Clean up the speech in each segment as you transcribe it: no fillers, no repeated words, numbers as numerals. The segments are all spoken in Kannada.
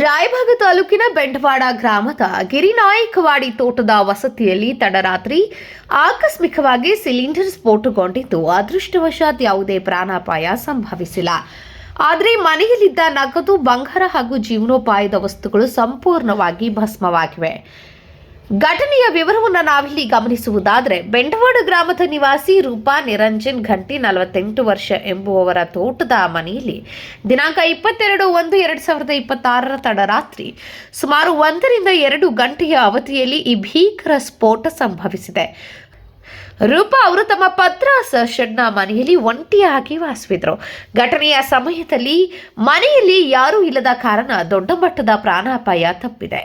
ರಾಯಭಾಗ ತಾಲೂಕಿನ ಬೆಂಡವಾಡ ಗ್ರಾಮದ ಗಿರಿನಾಯಕವಾಡಿ ತೋಟದ ವಸತಿಯಲ್ಲಿ ತಡರಾತ್ರಿ ಆಕಸ್ಮಿಕವಾಗಿ ಸಿಲಿಂಡರ್ ಸ್ಫೋಟಗೊಂಡಿದ್ದು ಅದೃಷ್ಟವಶಾತ್ ಯಾವುದೇ ಪ್ರಾಣಾಪಾಯ ಸಂಭವಿಸಿಲ್ಲ. ಆದರೆ ಮನೆಯಲ್ಲಿದ್ದ ನಗದು, ಬಂಗಾರ ಹಾಗೂ ಜೀವನೋಪಾಯದ ವಸ್ತುಗಳು ಸಂಪೂರ್ಣವಾಗಿ ಭಸ್ಮವಾಗಿವೆ. ಘಟನೆಯ ವಿವರವನ್ನು ನಾವಿಲ್ಲಿ ಗಮನಿಸುವುದಾದರೆ, ಬೆಂಡವಾಡ ಗ್ರಾಮದ ನಿವಾಸಿ ರೂಪಾ ನಿರಂಜನ್ ಘಂಟಿ 48 ವರ್ಷ ಎಂಬುವವರ ತೋಟದ ಮನೆಯಲ್ಲಿ ದಿನಾಂಕ 22/1/2026 ತಡರಾತ್ರಿ ಸುಮಾರು 1 ರಿಂದ 2 ಗಂಟೆಯ ಅವಧಿಯಲ್ಲಿ ಈ ಭೀಕರ ಸ್ಫೋಟ ಸಂಭವಿಸಿದೆ. ರೂಪಾ ಅವರು ತಮ್ಮ ಪತ್ರಾಸ ಶೆಡ್ನ ಮನೆಯಲ್ಲಿ ಒಂಟಿಯಾಗಿ ವಾಸವಿದ್ರು. ಘಟನೆಯ ಸಮಯದಲ್ಲಿ ಮನೆಯಲ್ಲಿ ಯಾರೂ ಇಲ್ಲದ ಕಾರಣ ದೊಡ್ಡ ಮಟ್ಟದ ಪ್ರಾಣಾಪಾಯ ತಪ್ಪಿದೆ.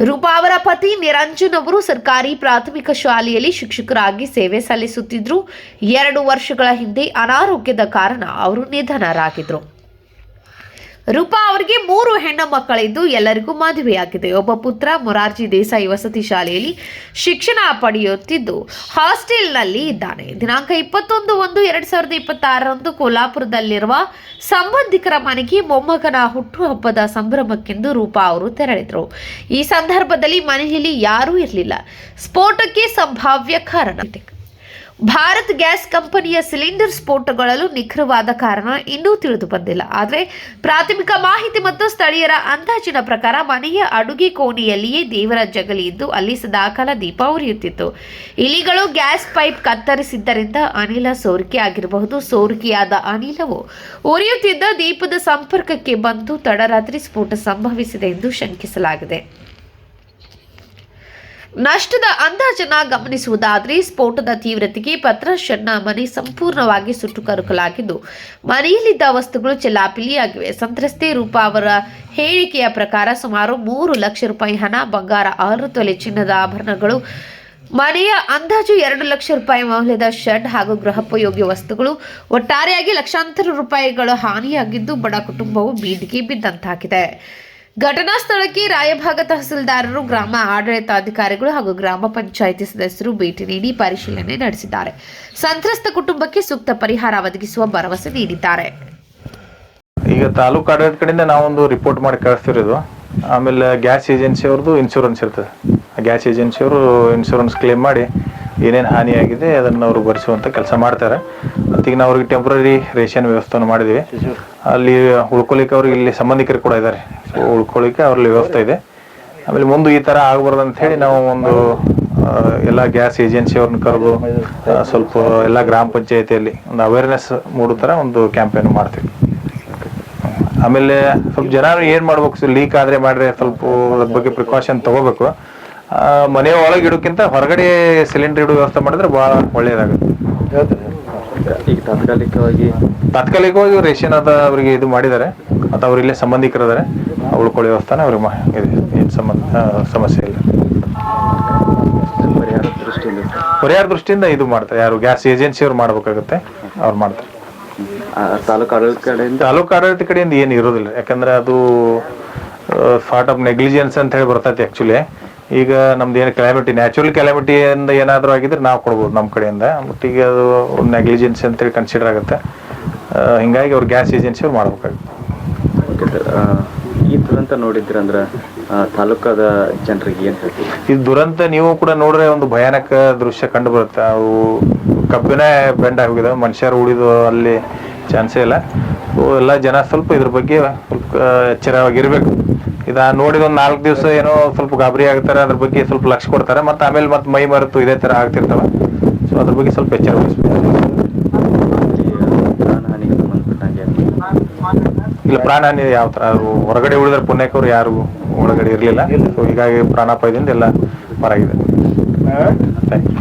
ರೂಪಾ ಅವರ ಪತಿ ನಿರಂಜನ್ ಅವರು ಸರ್ಕಾರಿ ಪ್ರಾಥಮಿಕ ಶಾಲೆಯಲ್ಲಿ ಶಿಕ್ಷಕರಾಗಿ ಸೇವೆ ಸಲ್ಲಿಸುತ್ತಿದ್ರು. 2 ವರ್ಷಗಳ ಹಿಂದೆ ಅನಾರೋಗ್ಯದ ಕಾರಣ ಅವರು ನಿಧನರಾಗಿದ್ರು. ರೂಪಾ ಅವರಿಗೆ 3 ಹೆಣ್ಣು ಮಕ್ಕಳಿದ್ದು ಎಲ್ಲರಿಗೂ ಮದುವೆಯಾಗಿದೆ. ಒಬ್ಬ ಪುತ್ರ ಮೊರಾರ್ಜಿ ದೇಸಾಯಿ ವಸತಿ ಶಾಲೆಯಲ್ಲಿ ಶಿಕ್ಷಣ ಪಡೆಯುತ್ತಿದ್ದು ಹಾಸ್ಟೆಲ್ನಲ್ಲಿ ಇದ್ದಾನೆ. ದಿನಾಂಕ 21/1/2026 ಕೋಲ್ಹಾಪುರದಲ್ಲಿರುವ ಸಂಬಂಧಿಕರ ಮನೆಗೆ ಮೊಮ್ಮಗನ ಹುಟ್ಟುಹಬ್ಬದ ಸಂಭ್ರಮಕ್ಕೆಂದು ರೂಪಾ ಅವರು ತೆರಳಿದರು. ಈ ಸಂದರ್ಭದಲ್ಲಿ ಮನೆಯಲ್ಲಿ ಯಾರೂ ಇರಲಿಲ್ಲ. ಸ್ಫೋಟಕ್ಕೆ ಸಂಭಾವ್ಯ ಕಾರಣ ಭಾರತ್ ಗ್ಯಾಸ್ ಕಂಪನಿಯ ಸಿಲಿಂಡರ್ ಸ್ಫೋಟಗೊಳ್ಳಲು ನಿಖರವಾದ ಕಾರಣ ಇನ್ನೂ ತಿಳಿದು ಬಂದಿಲ್ಲ. ಆದರೆ ಪ್ರಾಥಮಿಕ ಮಾಹಿತಿ ಮತ್ತು ಸ್ಥಳೀಯರ ಅಂದಾಜಿನ ಪ್ರಕಾರ ಮನೆಯ ಅಡುಗೆ ಕೋಣೆಯಲ್ಲಿಯೇ ದೇವರ ಜಗಲಿ ಇದ್ದು ಅಲ್ಲಿ ಸದಾಕಾಲ ದೀಪ ಉರಿಯುತ್ತಿತ್ತು. ಇಲಿಗಳು ಗ್ಯಾಸ್ ಪೈಪ್ ಕತ್ತರಿಸಿದ್ದರಿಂದ ಅನಿಲ ಸೋರಿಕೆ ಆಗಿರಬಹುದು. ಸೋರಿಕೆಯಾದ ಅನಿಲವು ಉರಿಯುತ್ತಿದ್ದ ದೀಪದ ಸಂಪರ್ಕಕ್ಕೆ ಬಂದು ತಡರಾತ್ರಿ ಸ್ಫೋಟ ಸಂಭವಿಸಿದೆ ಎಂದು ಶಂಕಿಸಲಾಗಿದೆ. ನಷ್ಟದ ಅಂದಾಜನ್ನ ಗಮನಿಸುವುದಾದರೆ, ಸ್ಫೋಟದ ತೀವ್ರತೆಗೆ ಪತ್ರಶೆಡ್ನ ಮನೆ ಸಂಪೂರ್ಣವಾಗಿ ಸುಟ್ಟು ಕರಕಲಾಗಿದ್ದು ಮನೆಯಲ್ಲಿದ್ದ ವಸ್ತುಗಳು ಚೆಲ್ಲಾಪಿಲ್ಲಿಯಾಗಿವೆ. ಸಂತ್ರಸ್ತೆ ರೂಪಾ ಅವರ ಹೇಳಿಕೆಯ ಪ್ರಕಾರ ಸುಮಾರು 3 ಲಕ್ಷ ರೂಪಾಯಿ ಹಣ, ಬಂಗಾರ, 6 ತೊಲೆ ಚಿನ್ನದ ಆಭರಣಗಳು, ಮನೆಯ ಅಂದಾಜು 2 ಲಕ್ಷ ರೂಪಾಯಿ ಮೌಲ್ಯದ ಶೆಡ್ ಹಾಗೂ ಗೃಹೋಪಯೋಗಿ ವಸ್ತುಗಳು, ಒಟ್ಟಾರೆಯಾಗಿ ಲಕ್ಷಾಂತರ ರೂಪಾಯಿಗಳು ಹಾನಿಯಾಗಿದ್ದು ಬಡ ಕುಟುಂಬವು ಬೀದಿಗೆ ಬಿದ್ದಂತಾಗಿದೆ. ಘಟನಾ ಸ್ಥಳಕ್ಕೆ ರಾಯಭಾಗ ತಹಸೀಲ್ದಾರರು, ಗ್ರಾಮ ಆಡಳಿತಾಧಿಕಾರಿಗಳು ಹಾಗೂ ಗ್ರಾಮ ಪಂಚಾಯಿತಿ ಸದಸ್ಯರು ಭೇಟಿ ನೀಡಿ ಪರಿಶೀಲನೆ ನಡೆಸಿದ್ದಾರೆ. ಸಂತ್ರಸ್ತ ಕುಟುಂಬಕ್ಕೆ ಸೂಕ್ತ ಪರಿಹಾರ ಒದಗಿಸುವ ಭರವಸೆ ನೀಡಿದ್ದಾರೆ. ಈಗ ತಾಲೂಕು ಆಡಳಿತ ಕಡೆಯಿಂದ ನಾವೊಂದು ರಿಪೋರ್ಟ್ ಮಾಡಿ ಕಳಿಸ್ತಿರೋದು. ಆಮೇಲೆ ಗ್ಯಾಸ್ ಏಜೆನ್ಸಿ ಅವ್ರದ್ದು ಇನ್ಶೂರೆನ್ಸ್ ಇರ್ತದೆ. ಗ್ಯಾಸ್ ಏಜೆನ್ಸಿಯವರು ಇನ್ಶೂರೆನ್ಸ್ ಕ್ಲೇಮ್ ಮಾಡಿ ಏನೇನು ಹಾನಿಯಾಗಿದೆ ಅದನ್ನು ಅವರು ಭರಿಸುವಂಥ ಕೆಲಸ ಮಾಡ್ತಾರೆ. ಮತ್ತು ಈಗ ನಾವು ಅವ್ರಿಗೆ ಟೆಂಪ್ರರಿ ರೇಷನ್ ವ್ಯವಸ್ಥೆಯನ್ನು ಮಾಡಿದ್ದೀವಿ. ಅಲ್ಲಿ ಉಳ್ಕೊಳ್ಳಿಕ್ಕೆ ಅವ್ರಿಗೆ ಇಲ್ಲಿ ಸಂಬಂಧಿಕರು ಕೂಡ ಇದ್ದಾರೆ. ಸೊ ಉಳ್ಕೊಳ್ಳಿಕ್ಕೆ ಅವ್ರಲ್ಲಿ ವ್ಯವಸ್ಥೆ ಇದೆ. ಆಮೇಲೆ ಮುಂದೆ ಈ ಥರ ಆಗಬಾರ್ದು ಅಂತ ಹೇಳಿ ನಾವು ಒಂದು ಎಲ್ಲ ಗ್ಯಾಸ್ ಏಜೆನ್ಸಿಯವ್ರನ್ನ ಕರೆದು ಸ್ವಲ್ಪ ಎಲ್ಲ ಗ್ರಾಮ ಪಂಚಾಯತಿಯಲ್ಲಿ ಒಂದು ಅವೇರ್ನೆಸ್ ಮೂಡೋ ಥರ ಒಂದು ಕ್ಯಾಂಪೇನ್ ಮಾಡ್ತೀವಿ. ಆಮೇಲೆ ಸ್ವಲ್ಪ ಜನರು ಏನು ಮಾಡ್ಬೇಕು, ಲೀಕ್ ಆದರೆ ಮಾಡಿದ್ರೆ ಸ್ವಲ್ಪ ಅದ್ರ ಬಗ್ಗೆ ಪ್ರಿಕಾಷನ್ ತೊಗೋಬೇಕು. ಮನೆ ಒಳಗೆ ಇಡೋಕ್ಕಿಂತ ಹೊರಗಡೆ ಸಿಲಿಂಡರ್ ಇಡೋ ವ್ಯವಸ್ಥೆ ಮಾಡಿದ್ರೆ ಭಾಳ ಒಳ್ಳೆಯದಾಗುತ್ತೆ. ಈಗ ತಾತ್ಕಾಲಿಕವಾಗಿ ರೇಷನ್ ಅದ ಅವರಿಗೆ ಇದು ಮಾಡಿದ್ದಾರೆ. ಮತ್ತು ಅವ್ರು ಇಲ್ಲೇ ಸಂಬಂಧಿಕರಿದ್ದಾರೆ. ಉಳ್ಕೊಳ್ಳೋ ವ್ಯವಸ್ಥೆನ ಅವ್ರಿಗೆ ಏನು ಸಮಸ್ಯೆ ಇಲ್ಲ. ಪರಿಹಾರ ದೃಷ್ಟಿಯಿಂದ ಇದು ಮಾಡ್ತಾರೆ. ಯಾರು ಗ್ಯಾಸ್ ಏಜೆನ್ಸಿ ಅವ್ರು ಮಾಡ್ಬೇಕಾಗುತ್ತೆ, ಅವ್ರು ಮಾಡ್ತಾರೆ. ತಾಲೂಕು ಆಡಳಿತ ಕಡೆಯಿಂದ ಏನು ಇರೋದಿಲ್ಲ. ಯಾಕಂದ್ರೆ ಅದು ಸಾರ್ಟ್ ಆಫ್ ನೆಗ್ಲಿಜೆನ್ಸ್ ಅಂತ ಹೇಳಿ ಬರ್ತೈತೆ. ಆ್ಯಕ್ಚುಲಿ ಈಗ ನಮ್ದು ಏನು ಕ್ಲೈಮೇಟಿ, ನ್ಯಾಚುರಲ್ ಕ್ಲೈಮೇಟಿಯಿಂದ ಏನಾದರೂ ಆಗಿದ್ರೆ ನಾವು ಕೊಡ್ಬೋದು ನಮ್ಮ ಕಡೆಯಿಂದ. ಬಟ್ ಈಗ ಅದು ನೆಗ್ಲಿಜೆನ್ಸ್ ಅಂತೇಳಿ ಕನ್ಸಿಡರ್ ಆಗುತ್ತೆ. ಹಿಂಗಾಗಿ ಅವ್ರು ಗ್ಯಾಸ್ ಏಜೆನ್ಸಿ ಅವ್ರು ಮಾಡ್ಬೇಕಾಗುತ್ತೆ. ಈ ದುರಂತ ನೋಡಿದ್ರಂದ್ರೆ ತಾಲೂಕಾದ ಜನರಿಗೆ ಏನು ಹೇಳ್ತೀವಿ? ಈ ದುರಂತ ನೀವು ಕೂಡ ನೋಡ್ರೆ ಒಂದು ಭಯಾನಕ ದೃಶ್ಯ ಕಂಡು ಬರುತ್ತೆ. ಅವು ಕಬ್ಬಿನ ಬೆಂಡ್ ಹೋಗಿದಾವೆ, ಮನುಷ್ಯರು ಉಳಿದು ಅಲ್ಲಿ ಚಾನ್ಸೇ ಇಲ್ಲ. ಎಲ್ಲ ಜನ ಸ್ವಲ್ಪ ಇದ್ರ ಬಗ್ಗೆ ಸ್ವಲ್ಪ ಎಚ್ಚರವಾಗಿರ್ಬೇಕು. ಇದು ನೋಡಿದ ಒಂದು 4 ದಿವಸ ಏನೋ ಸ್ವಲ್ಪ ಗಾಬರಿ ಆಗ್ತಾರೆ, ಅದ್ರ ಬಗ್ಗೆ ಸ್ವಲ್ಪ ಲಕ್ಷ ಕೊಡ್ತಾರೆ. ಮತ್ತು ಆಮೇಲೆ ಮತ್ತೆ ಮೈ ಮರೆತು ಇದೇ ಥರ ಆಗ್ತಿರ್ತಾವೆ. ಸೊ ಅದ್ರ ಬಗ್ಗೆ ಸ್ವಲ್ಪ ಎಚ್ಚರ ವಹಿಸ್ಬೇಕು. ಇಲ್ಲ, ಪ್ರಾಣಹಾನಿ ಯಾವ ಥರ ಹೊರಗಡೆ ಉಳಿದ್ರೆ ಪುಣ್ಯಕ್ಕವ್ರು ಯಾರು ಒಳಗಡೆ ಇರಲಿಲ್ಲ. ಸೊ ಹೀಗಾಗಿ ಪ್ರಾಣಾಪಾಯದಿಂದ ಎಲ್ಲ ಹೊರಗಿದೆ. Thank you.